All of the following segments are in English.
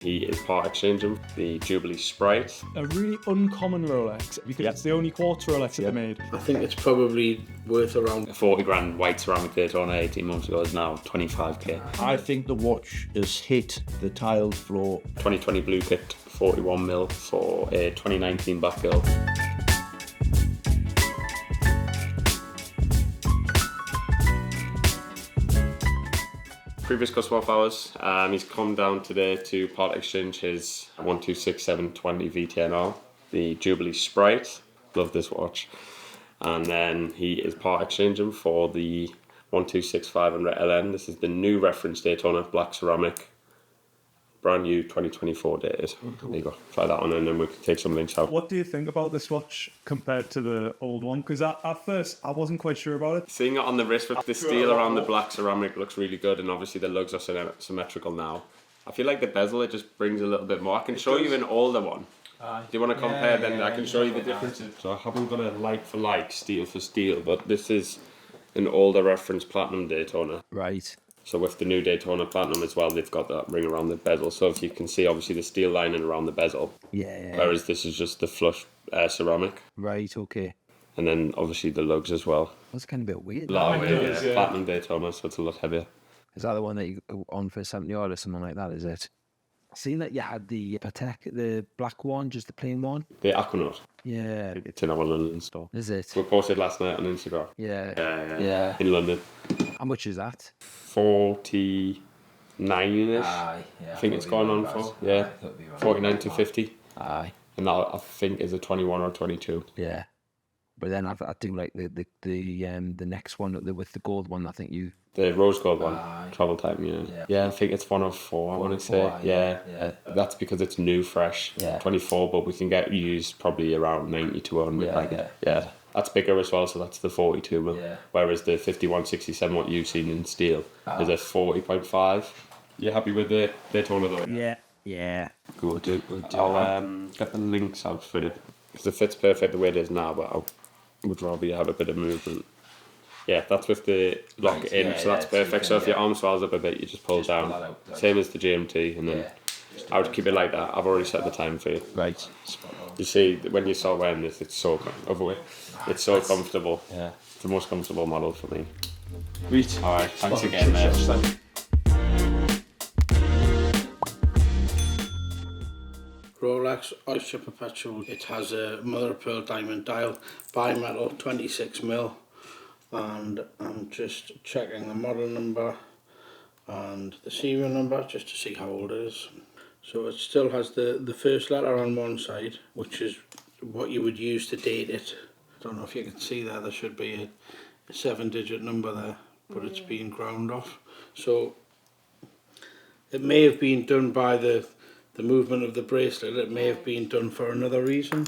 He is part exchanging the Jubilee Sprite. A really uncommon Rolex because it's the only quartz Rolex ever made. I think it's probably worth around A 40 grand white ceramic Daytona 18 months ago is now 25k. I think the watch has hit the tiled floor. 2020 blue pit 41mm for a 2019 Batgirl. Previous customer of ours, he's come down today to part exchange his 126720 VTNR, the Jubilee Sprite. Love this watch. And then he is part exchanging for the 126500 LN. This is the new reference Daytona, black ceramic, brand new 2024 dated. There you go. Try that on and then we can take some links out. What do you think about this watch compared to the old one? Because at first I wasn't quite sure about it. Seeing it on the wrist with the steel around the black ceramic looks really good, and obviously the lugs are symmetrical now. I feel like the bezel, it just brings a little bit more. I can show you an older one. Do you want to compare? Then I can show you the differences. So I haven't got a like for like, steel for steel, but this is an older reference platinum Daytona. Right. So with the new Daytona Platinum as well, they've got that ring around the bezel. So if you can see, obviously the steel lining around the bezel. Yeah. Whereas this is just the flush ceramic. Right, okay. And then obviously the lugs as well. That's kind of a bit weird. A lot of weight, yeah. Platinum Daytona, so it's a lot heavier. Is that the one that you on for 70 odd or something like that, is it? Seen that you had the Patek, the black one, just the plain one? The Aquanaut. Yeah. It's in our London store. Is it? We posted last night on Instagram. Yeah. In London. How much is that? 49-ish. I think it's gone on for. Yeah. 49 to 50. Aye. And that I think is a 21 or 22. Yeah. But then I think like the next one with the gold one, I think you. The rose gold one, travel time, yeah. I think it's 104, I want to say. Yeah. That's because it's new, fresh. 24, but we can get used probably around 90 to 100. Yeah. That's bigger as well, so that's the 42 mil. Whereas the 5167, what you've seen in steel, is a 40.5. You happy with the Daytona though? Yeah. Good. I'll get the links out for it because it fits perfect the way it is now, but I would rather you have a bit of movement. Yeah, that's with the lock in, so that's perfect. So if your arm swells up a bit, you just pull down. Same as the GMT, and then I would keep it like that. I've already set the time for you. Right. You see, when you start wearing this, it's so it's so comfortable. Yeah, it's the most comfortable model for me. Sweet. All right, thanks again, mate. Rolex Oyster Perpetual. It has a mother of pearl diamond dial, bimetal, 26mm, and I'm just checking the model number and the serial number just to see how old it is. So it still has the first letter on one side, which is what you would use to date it. I don't know if you can see there should be a 7-digit number there, but it's been ground off. So it may have been done by the movement of the bracelet. It may have been done for another reason.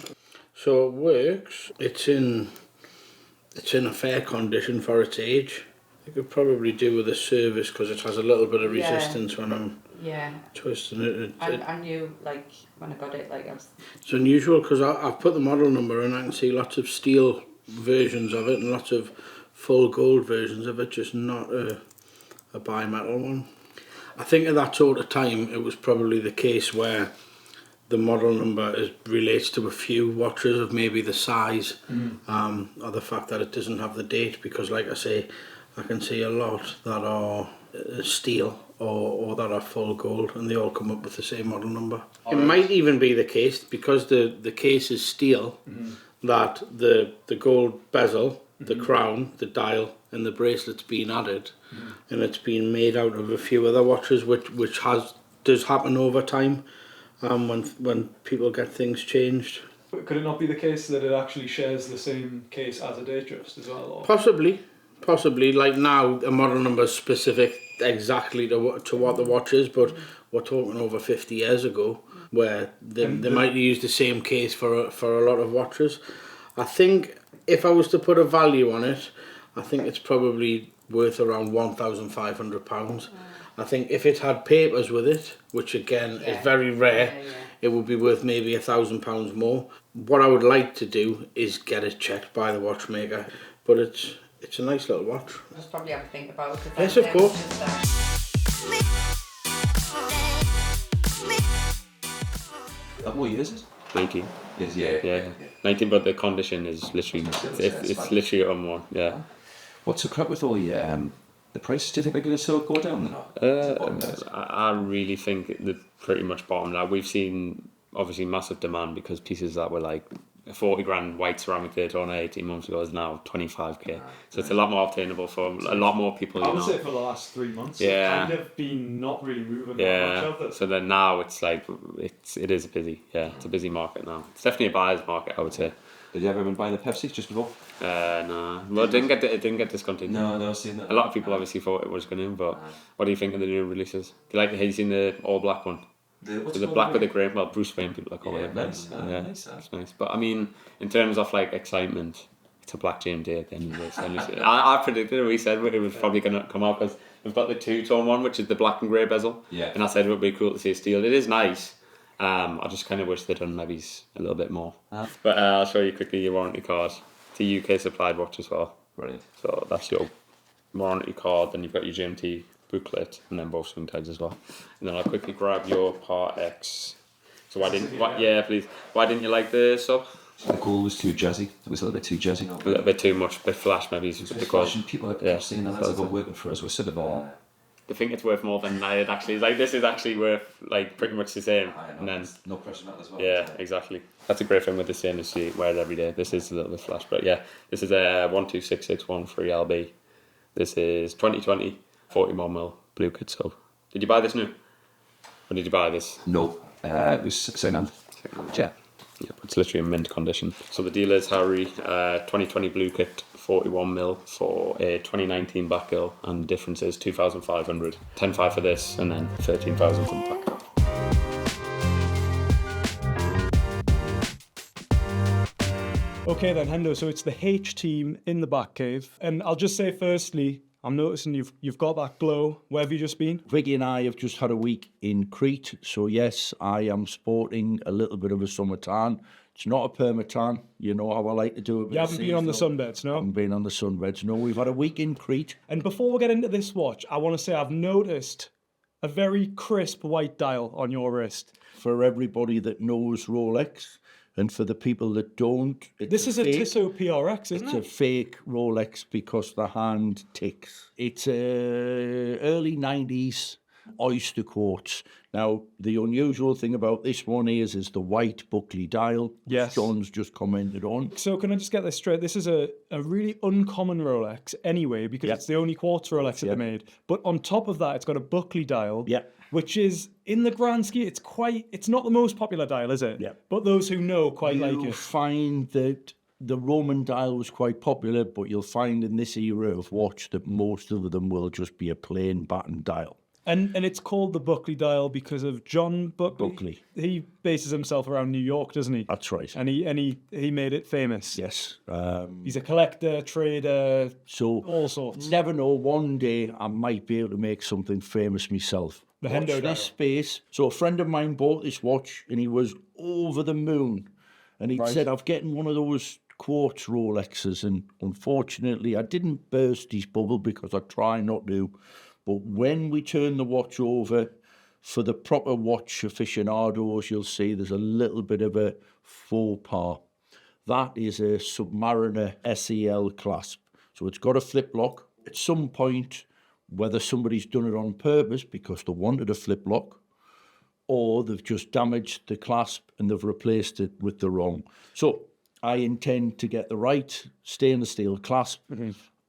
So it works. It's in a fair condition for its age. I could probably do with a service because it has a little bit of resistance when I'm twisting it. I knew, like, when I got it, like, it's unusual because I've put the model number and I can see lots of steel versions of it and lots of full gold versions of it, just not a bimetal one. I think at that sort of time it was probably the case where the model number relates to a few watches of maybe the size or the fact that it doesn't have the date, because like I say, I can see a lot that are steel or that are full gold and they all come up with the same model number. It might even be the case, because the case is steel, that the gold bezel, the crown, the dial and the bracelet's been added, and it's been made out of a few other watches, which does happen over time when people get things changed. But could it not be the case that it actually shares the same case as a Datejust as well? Or? Possibly. Like now, a model number is specific exactly to what the watch is, but we're talking over 50 years ago, where they might use the same case for a lot of watches. I think if I was to put a value on it, I think it's probably worth around £1,500. I think if it had papers with it, which again is very rare, it would be worth maybe £1,000 more. What I would like to do is get it checked by the watchmaker, but it's a nice little watch. just probably have to think about it. Yes, of course. What year is it? 19. Yes, yeah. Yeah, 19, but the condition is literally, it's literally unworn, yeah. What's the crap with all the prices? Do you think they're going to still go down or not? I really think they've pretty much bottomed out. We've seen obviously massive demand because pieces that were like 40 grand white ceramic Daytona 18 months ago is now 25k. So it's a lot more obtainable for a lot more people. I would say for the last 3 months, Yeah. it's kind of been not really moving that Yeah. much of it. So then now it's like it is busy. Yeah, it's a busy market now. It's definitely a buyer's market, I would say. Did you ever been buying the Pepsi just before? No. Well, it didn't get discontinued. No, I've seen that. A lot of people obviously thought it was going to, but what do you think of the new releases? Have you seen the all black one? What's The black with the grey, well, Bruce Wayne people are calling it. nice. Yeah, Nice. it's nice. But I mean, in terms of like excitement, it's a black GMT at the end of the day. So I predicted it. We said it was probably going to come out because we've got the two-tone one, which is the black and grey bezel. Yeah. And I said it would be cool to see a steel. It is nice. I just kind of wish they'd done maybe a little bit more. But I'll show you quickly your warranty card. It's a UK supplied watch as well. Brilliant. So that's your warranty card. Then you've got your GMT booklet, and then both swing tags as well. And then I'll quickly grab your Part X. So why didn't you like the sub? The goal was too jazzy. It was a little bit too jazzy. A little bit too much, bit flash maybe. Because People are saying that that's about working for us. We're sort of all. they think it's worth more than it actually is. Like this is actually worth like pretty much the same. And then no pressure on that as well. yeah, exactly. That's a great thing with the stainless you wear it every day. This is a little bit flash, but yeah, this is a 126613 LB. This is 2020 41mm blue kit sub. Did you buy this new? Or did you buy this? No, it was second-hand. Yeah. Yeah, it's literally in mint condition. So the deal is Harry, 2020 blue kit, 41mm for a 2019 Batgirl, and the difference is 2,500. 10,500 for this, and then 13,000 for the Batgirl. Okay then, Hendo, so it's the H team in the Batcave. And I'll just say firstly, I'm noticing you've got that glow. Where have you just been? Vicky and I have just had a week in Crete, so yes, I am sporting a little bit of a summer tan. It's not a perma-tan, you know how I like to do it. You haven't been on the sunbeds, no? I haven't been on the sunbeds, no. We've had a week in Crete. And before we get into this watch, I want to say I've noticed a very crisp white dial on your wrist. For everybody that knows Rolex, and for the people that don't, This is a Tissot PRX, isn't it's it? a fake Rolex because the hand ticks. It's a early 90s Oysterquartz. Now, the unusual thing about this one is the white Buckley dial. Yes. John's just commented on. So can I just get this straight? This is a really uncommon Rolex anyway, because Yep. it's the only quartz Rolex that Yep. they made. But on top of that, it's got a Buckley dial. Yep. Which is, in the grand scheme, it's not the most popular dial, is it? Yep. But those who know quite like You'll it. find that the Roman dial was quite popular, but you'll find in this era of watch that most of them will just be a plain batten dial. And it's called the Buckley dial because of John Buckley. Buckley. He bases himself around New York, doesn't he? That's right. And he made it famous. Yes. He's a collector, trader, So all sorts. never know. One day I might be able to make something famous myself. The Watch Hendo dial. this space. So a friend of mine bought this watch and he was over the moon. And he said, "I'm getting one of those quartz Rolexes." And unfortunately, I didn't burst his bubble because I try not to. But when we turn the watch over, for the proper watch aficionados, you'll see there's a little bit of a faux pas. That is a Submariner SEL clasp. So it's got a flip lock. At some point, whether somebody's done it on purpose because they wanted a flip lock, or they've just damaged the clasp and they've replaced it with the wrong. So I intend to get the right stainless steel clasp,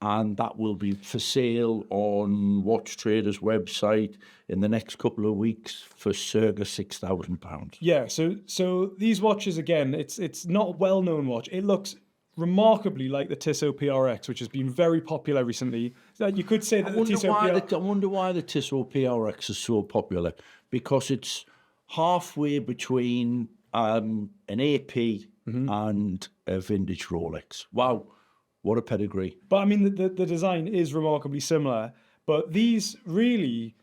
and that will be for sale on Watchtrader's website in the next couple of weeks for circa £6,000. Yeah, so these watches, again, it's not a well-known watch. It looks remarkably like the Tissot PRX, which has been very popular recently. You could say that I the wonder, Tissot why PRX... I wonder why the Tissot PRX is so popular, because it's halfway between an AP and a vintage Rolex. Wow, what a pedigree. But I mean, the design is remarkably similar. But these really,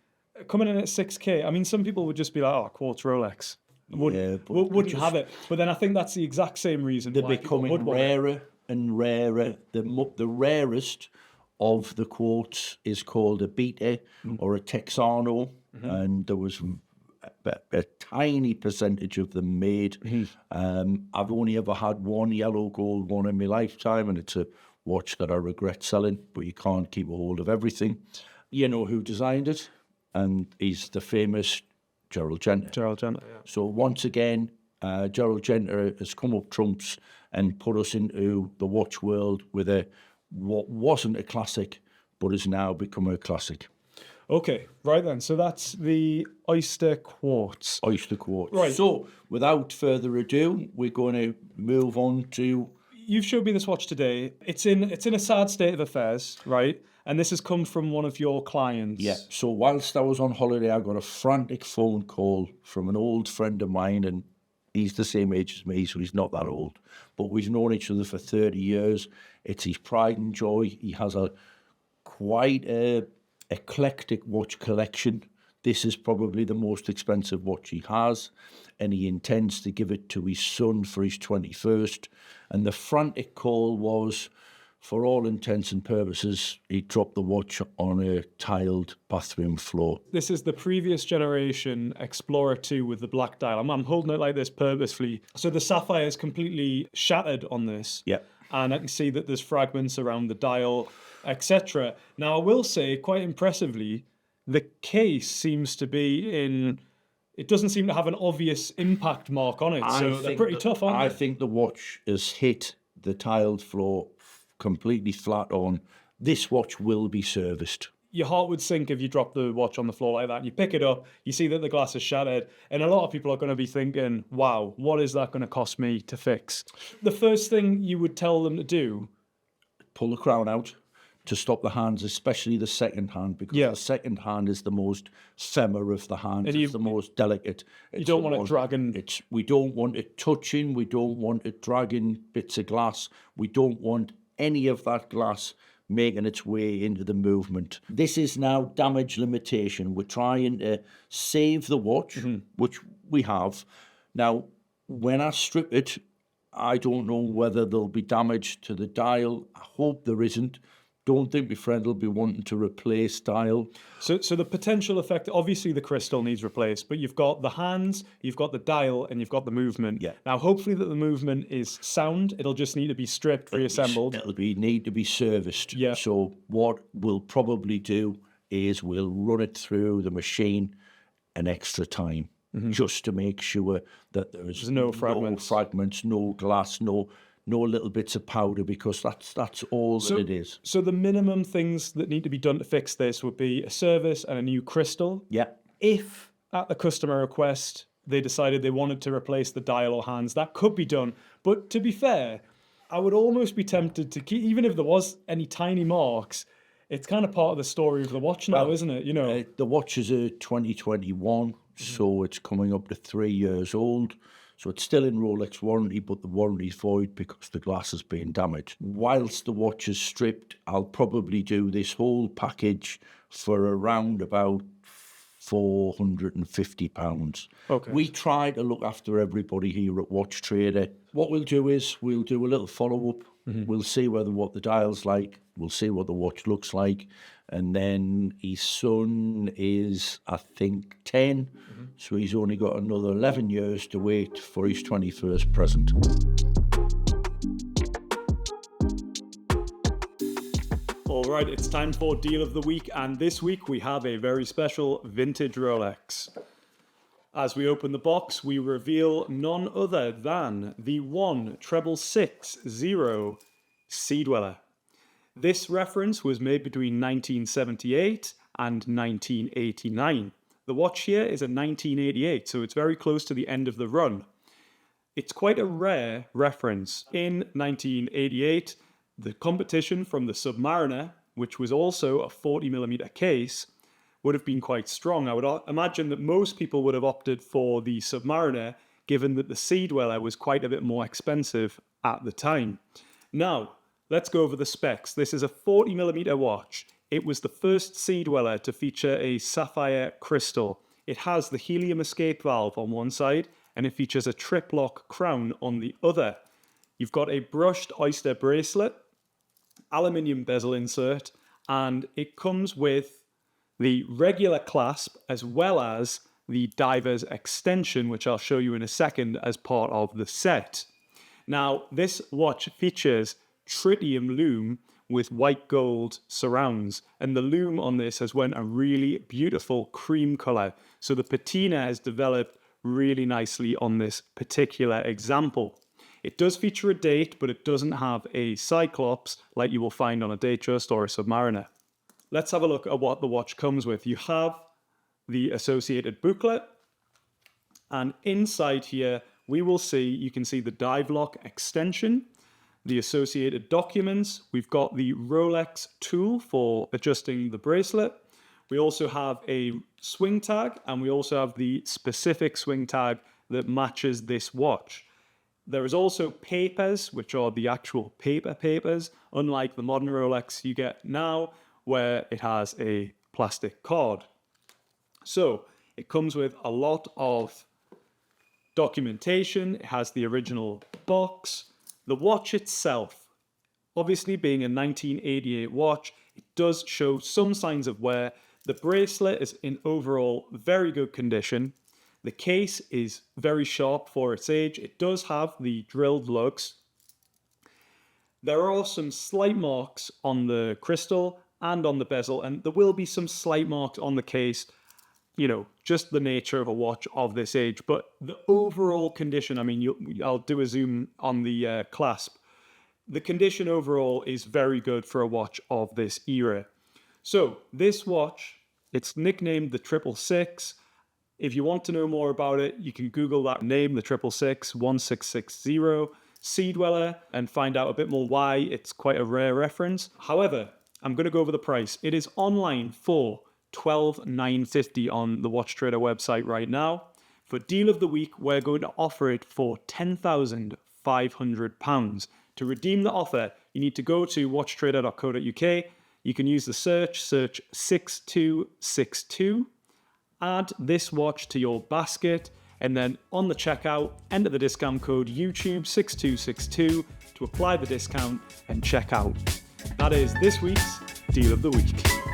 coming in at 6K, I mean, some people would just be like, oh, quartz Rolex. Wouldn't have it. But then I think that's the exact same reason They're why people becoming would want it. rarer and rarer. The rarest of the quartz is called a beta or a Texano, and there was a tiny percentage of them made. I've only ever had one yellow gold one in my lifetime, and it's a watch that I regret selling, but you can't keep a hold of everything. You know who designed it? And he's the famous Gerald Genter. Gerald Genter, yeah. So once again, Gerald Genter has come up trumps and put us into the watch world with what wasn't a classic, but has now become a classic. Okay, right then. So that's the Oysterquartz. Oysterquartz. Right. So without further ado, we're going to move on to... You've showed me this watch today. It's in a sad state of affairs, right? And this has come from one of your clients. Yeah. So whilst I was on holiday, I got a frantic phone call from an old friend of mine, and he's the same age as me, so he's not that old. But we've known each other for 30 years. It's his pride and joy. He has quite a eclectic watch collection. This is probably the most expensive watch he has, and he intends to give it to his son for his 21st. And the frantic call was, for all intents and purposes, he dropped the watch on a tiled bathroom floor. This is the previous generation Explorer 2 with the black dial. I'm holding it like this purposefully. So the sapphire is completely shattered on this. Yeah. And I can see that there's fragments around the dial, etc. Now, I will say, quite impressively, the case seems to be in... It doesn't seem to have an obvious impact mark on it, so they're pretty tough, aren't they? I think the watch has hit the tiled floor completely flat on. This watch will be serviced. Your heart would sink if you drop the watch on the floor like that, and you pick it up, you see that the glass is shattered, and a lot of people are going to be thinking, wow, what is that going to cost me to fix? The first thing you would tell them to do... Pull the crown out to stop the hands, especially the second hand, because the second hand is the most femmer of the hands. It's the most delicate. You don't want it dragging. We don't want it touching. We don't want it dragging bits of glass. We don't want any of that glass making its way into the movement. This is now damage limitation. We're trying to save the watch, which we have. Now, when I strip it, I don't know whether there'll be damage to the dial. I hope there isn't. Don't think my friend will be wanting to replace dial. So the potential effect, obviously the crystal needs replaced, but you've got the hands, you've got the dial, and you've got the movement. Yeah. Now, hopefully that the movement is sound. It'll just need to be stripped, reassembled. It'll need to be serviced. Yeah. So what we'll probably do is we'll run it through the machine an extra time, just to make sure that there's no fragments, no glass, no little bits of powder, because that's all that it is. So the minimum things that need to be done to fix this would be a service and a new crystal. Yeah. If, at the customer request, they decided they wanted to replace the dial or hands, that could be done. But to be fair, I would almost be tempted to keep, even if there was any tiny marks, it's kind of part of the story of the watch now, isn't it? You know, the watch is a 2021, so it's coming up to 3 years old. So it's still in Rolex warranty, but the warranty's void because the glass has been damaged. Whilst the watch is stripped, I'll probably do this whole package for around about £450. Okay. We try to look after everybody here at Watchtrader. What we'll do is we'll do a little follow-up. We'll see what the dial's like. We'll see what the watch looks like. And then his son is, I think, 10. So he's only got another 11 years to wait for his 21st present. all right, it's time for Deal of the Week. And this week we have a very special vintage Rolex. As we open the box, we reveal none other than the 16660 Sea Dweller. This reference was made between 1978 and 1989. The watch here is a 1988, so it's very close to the end of the run. It's quite a rare reference. In 1988, the competition from the Submariner, which was also a 40mm case, would have been quite strong. I would imagine that most people would have opted for the Submariner, given that the Sea Dweller was quite a bit more expensive at the time. Now, let's go over the specs. This is a 40mm watch. It was the first Sea Dweller to feature a sapphire crystal. It has the helium escape valve on one side, and it features a trip-lock crown on the other. You've got a brushed oyster bracelet, aluminium bezel insert, and it comes with the regular clasp as well as the diver's extension, which I'll show you in a second as part of the set. Now, this watch features tritium lume with white gold surrounds, and the lume on this has went a really beautiful cream color. So the patina has developed really nicely on this particular example. It does feature a date, but it doesn't have a cyclops like you will find on a Datejust or a Submariner. Let's have a look at what the watch comes with. You have the associated booklet, and inside here you can see the dive lock extension, the associated documents. We've got the Rolex tool for adjusting the bracelet. We also have a swing tag, and we also have the specific swing tag that matches this watch. There is also papers, which are the actual papers, unlike the modern Rolex you get now, where it has a plastic card. So it comes with a lot of documentation. It has the original box. The watch itself, obviously being a 1988 watch, it does show some signs of wear. The bracelet is in overall very good condition. The case is very sharp for its age. It does have the drilled lugs. There are some slight marks on the crystal and on the bezel, and there will be some slight marks on the case, just the nature of a watch of this age. But the overall condition, I'll do a zoom on the clasp. The condition overall is very good for a watch of this era. So this watch, it's nicknamed the 666. If you want to know more about it, you can Google that name, the 666 1660 Sea Dweller, and find out a bit more why it's quite a rare reference. However, I'm going to go over the price. It is online for $12,950 on the Watchtrader website right now. For deal of the week, we're going to offer it for £10,500. To redeem the offer, you need to go to watchtrader.co.uk. You can use the search 6262, add this watch to your basket, and then on the checkout, enter the discount code YouTube6262 to apply the discount and check out. That is this week's Deal of the Week.